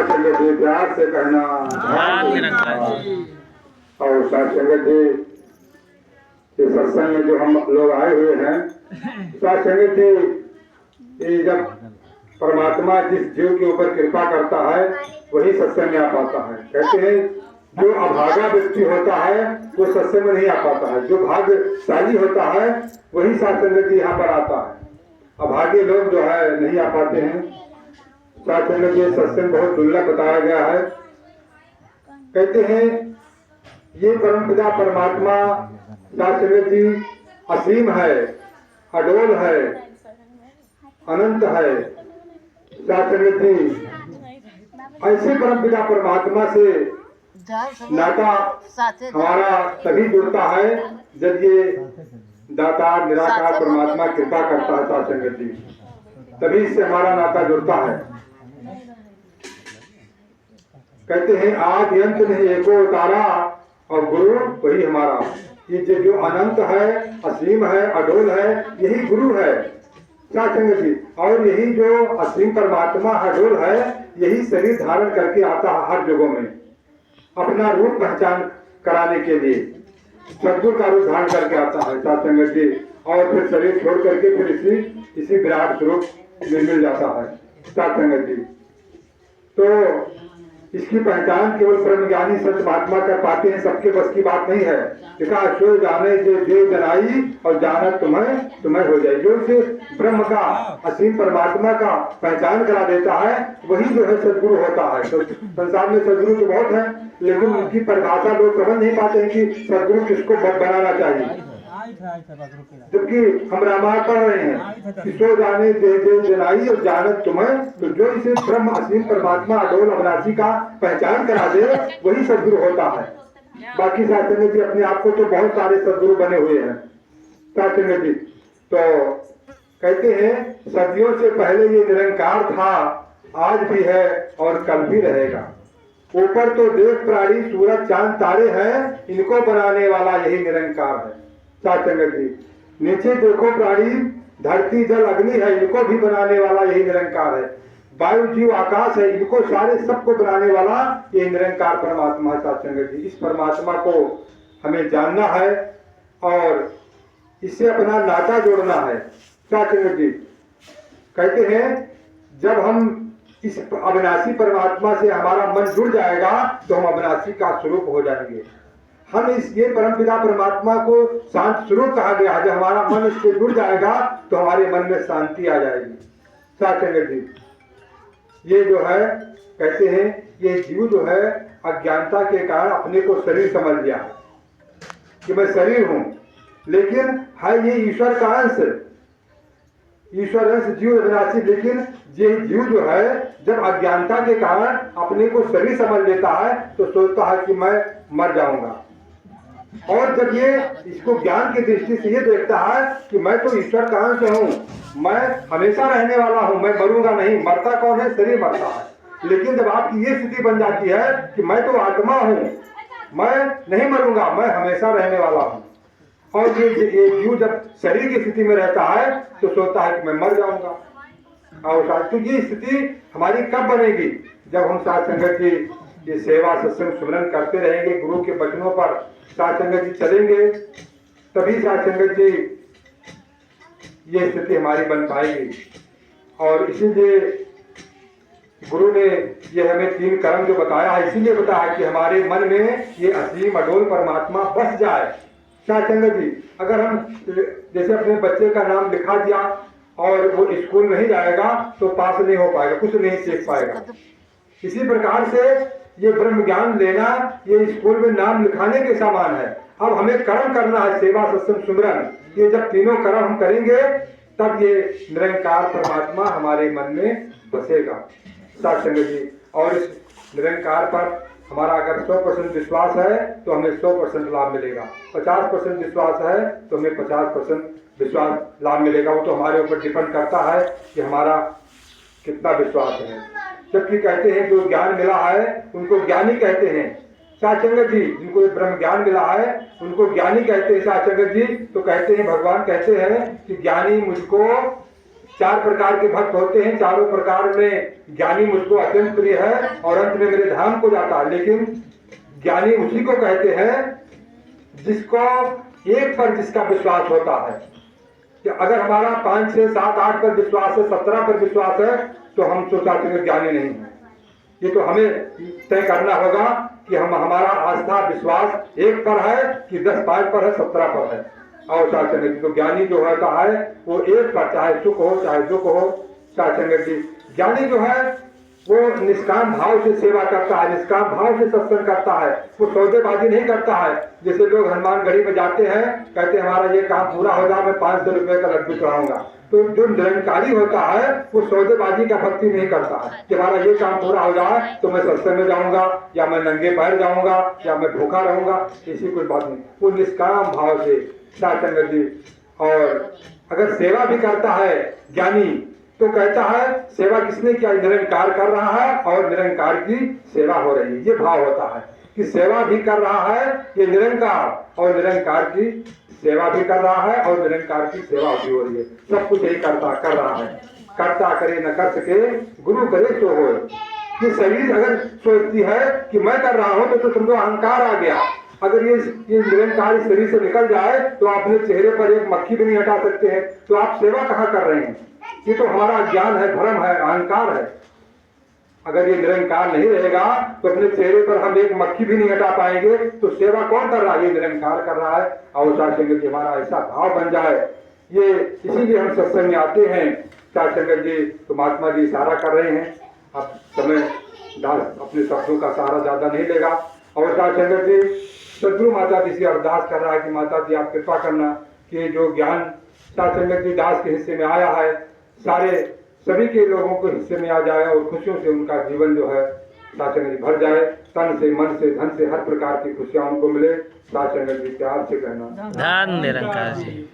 संगत जी प्यार से कहना और साथ संगत जी इस सत्संग में जो हम लोग आए हुए हैं, साथ संगत जी जब परमात्मा जिस जीव के ऊपर कृपा करता है वही सत्संग में आ पाता है। कहते हैं जो अभागा व्यक्ति होता है वो सत्संग में नहीं आ पाता है, जो भाग्यशाली होता है वही साथ संगत जी यहाँ पर आता है। अभागे लोग जो है नहीं आ पाते हैं। साथ संगत जी सत्संग बहुत दुर्लभ बताया गया है। कहते हैं ये परमपिता परमात्मा साथ संगत जी असीम है, अडोल है, अनंत है। साथ संगत जी ऐसे परमपिता परमात्मा से नाता हमारा तभी जुड़ता है जब ये दाता निराकार परमात्मा कृपा करता है। साथ संगत जी तभी इससे हमारा नाता जुड़ता है। कहते हैं आद अंत नहीं एको तारा और गुरु वही हमारा। ये जो अनंत है, असीम है, अडोल है, यही गुरु है साथ संगत जी। और यही जो असीम परमात्मा अडोल है यही शरीर धारण करके आता है हर जगहों में अपना रूप पहचान कराने के लिए। सद्गुरु का रूप धारण करके आता है साथ संगत जी और फिर शरीर छोड़ करके फिर इसी विराट स्वरूप में मिल जाता है साथ संगत जी। तो इसकी पहचान केवल ब्रह्मज्ञानी सत्य महात्मा कर पाते हैं, सबके बस की बात नहीं है। लिखा सो जाने जो जनाई और जानत तुम्हें हो जाए। जो इसे ब्रह्म का असीम परमात्मा का पहचान करा देता है वही जो है सदगुरु होता है। तो संसार में सदगुरु तो बहुत है लेकिन उनकी परिभाषा लोग समझ नहीं पाते हैं कि सदगुरु किसको बनाना चाहिए। जबकि हम रामायण पढ़ रहे हैं सो जाने जो जनाई और जानत तुम्हें, तो जो इसे ब्रह्म असीम परमात्मा अडोल अविनाशी का पहचान करा दे वही सदगुरु होता है। बाकी साथ संगत जी अपने आप को तो बहुत सारे सदगुरु बने हुए हैं साथ संगत जी। तो कहते हैं सदियों से पहले ये निरंकार था, आज भी है और कल भी रहेगा। ऊपर तो देख प्राणी सूरज चांद तारे हैं, इनको बनाने वाला यही निरंकार है साथ संगत जी। नीचे देखो प्राणी धरती जल अग्नि है, इनको भी बनाने वाला यही निरंकार है। वायु जीव आकाश है, इनको सारे सबको बनाने वाला ये निरंकार परमात्मा है साथ संगत जी। इस परमात्मा को हमें जानना है और इससे अपना नाता जोड़ना है साथ संगत जी। कहते हैं जब हम इस अविनाशी परमात्मा से हमारा मन जुड़ जाएगा तो हम अविनाशी का स्वरूप हो जाएंगे। हम ये परमपिता परमात्मा को शांत स्वरूप कहा गया है। जब हमारा मन इससे जुड़ जाएगा तो हमारे मन में शांति आ जाएगी साथ संगत जी। ये जो है कहते हैं ये जीव जो है अज्ञानता के कारण अपने को शरीर समझ लिया कि मैं शरीर हूं, लेकिन है ये ईश्वर का अंश, ईश्वर अंश जीव अविनाशी। लेकिन ये जीव जो है जब अज्ञानता के कारण अपने को शरीर समझ लेता है तो सोचता है कि मैं मर जाऊंगा। और जब ये इसको ज्ञान की दृष्टि से ये देखता है कि मैं तो ईश्वर का अंश हूँ, मैं हमेशा रहने वाला हूँ, मैं मरूंगा नहीं। मरता कौन है? शरीर मरता है। लेकिन जब आपकी ये स्थिति बन जाती है कि मैं तो आत्मा हूँ, मैं नहीं मरूंगा, मैं हमेशा रहने वाला हूँ, और ये जीव जब शरीर की स्थिति में रहता है तो सोचता है कि मैं मर जाऊंगा। और तो ये स्थिति हमारी कब बनेगी? जब हम साथ संगत की ये सेवा सत्संग सुमरन करते रहेंगे, गुरु के वचनों पर साथ संगत जी चलेंगे, तभी साथ संगत जी ये स्थिति हमारी बन पाएगी। और इसीलिए गुरु ने ये हमें 3 कर्म जो बताया है, इसीलिए बताया कि हमारे मन में ये असीम अडोल परमात्मा बस जाए साथ संगत जी। अगर हम जैसे अपने बच्चे का नाम लिखा दिया और वो स्कूल नहीं जाएगा तो पास नहीं हो पाएगा, कुछ नहीं सीख पाएगा। इसी प्रकार से ये ब्रह्म ज्ञान लेना ये स्कूल में नाम लिखाने के समान है। अब हमें कर्म करना है, सेवा सत्संग सुमरन। ये जब तीनों कर्म हम करेंगे तब ये निरंकार परमात्मा हमारे मन में बसेगा साथ संगत जी। और इस निरंकार पर हमारा अगर 100% विश्वास है तो हमें 100% लाभ मिलेगा, 50% विश्वास है तो हमें 50% विश्वास लाभ मिलेगा। वो तो हमारे ऊपर डिपेंड करता है कि हमारा कितना विश्वास है। जबकि कहते हैं जो ज्ञान मिला है उनको ज्ञानी कहते हैं साथ संगत जी। जिनको ब्रह्म ज्ञान मिला है उनको ज्ञानी कहते हैं साथ संगत जी। तो कहते हैं भगवान कहते हैं कि ज्ञानी मुझको चार प्रकार के भक्त होते हैं, चारों प्रकार में ज्ञानी मुझको अत्यंत प्रिय है और अंत में मेरे धाम को जाता है। लेकिन ज्ञानी उसी को कहते हैं जिसको एक पर जिसका विश्वास होता है कि अगर हमारा 5, 6, 7, 8 पर विश्वास है, 17 पर विश्वास है तो हम सोचाते ज्ञानी नहीं है। ये तो हमें तय करना होगा कि हम हमारा आस्था विश्वास 1 पर है कि 10, 5 पर है, 17 पर है। और साधुसंगत तो ज्ञानी जो होता है वो 1 पर, चाहे सुख हो चाहे दुख हो। साधुसंगत जी ज्ञानी जो है वो निष्काम भाव से सेवा करता है, निष्काम भाव से सत्संग करता है, वो सौदेबाजी नहीं करता है। जैसे लोग हनुमानगढ़ी में जाते हैं, कहते हैं हमारा ये काम पूरा हो जाए, मैं 500 रुपए का लड्डू चढ़ाऊंगा। तो जो निरंकारी होता है वो सौदेबाजी का भक्ति नहीं करता है कि हमारा ये काम पूरा हो जाए तो मैं सत्संग में जाऊंगा या मैं नंगे पैर जाऊंगा या मैं भूखा रहूंगा, ऐसी कोई बात नहीं। वो निष्काम भाव से साधुसंगत जी। और अगर सेवा भी करता है ज्ञानी तो कहता है सेवा किसने किया, निरंकार कर रहा है और निरंकार की सेवा हो रही है। ये भाव होता है कि सेवा भी कर रहा है ये निरंकार और निरंकार की सेवा भी कर रहा है और निरंकार की सेवा भी हो रही है। सब कुछ यही कर रहा है। करता करे न कर सके गुरु करे तो हो। ये शरीर अगर सोचती है कि मैं कर रहा हूं तो समझो अहंकार आ गया। अगर ये निरंकार शरीर से निकल जाए तो अपने चेहरे पर एक मक्खी भी नहीं हटा सकते हैं, तो आप सेवा कहाँ कर रहे हैं? ये तो हमारा ज्ञान है, भ्रम है, अहंकार है। अगर ये निरंकार नहीं रहेगा तो अपने चेहरे पर हम एक मक्खी भी नहीं हटा पाएंगे, तो सेवा कौन कर रहा है? ये निरंकार कर रहा है। और साधुसंगत जी हमारा ऐसा भाव बन जाए, ये इसीलिए हम सत्संग में आते हैं। साधुसंगत जी तो महात्मा जी इशारा कर रहे हैं, अब समय दास अपने शब्दों का सहारा ज्यादा नहीं लेगा। और साधुसंगत जी सदगुरु माता जी से अरदास कर रहा है कि माता जी आप कृपा करना कि जो ज्ञान साधुसंगत जी दास के हिस्से में आया है सारे सभी के लोगों को हिस्से में आ जाए और खुशियों से उनका जीवन जो है साधुसंगत जी भर जाए, तन से मन से धन से हर प्रकार की खुशियां उनको मिले। साधुसंगत जी प्यार से कहना धन निरंकार जी।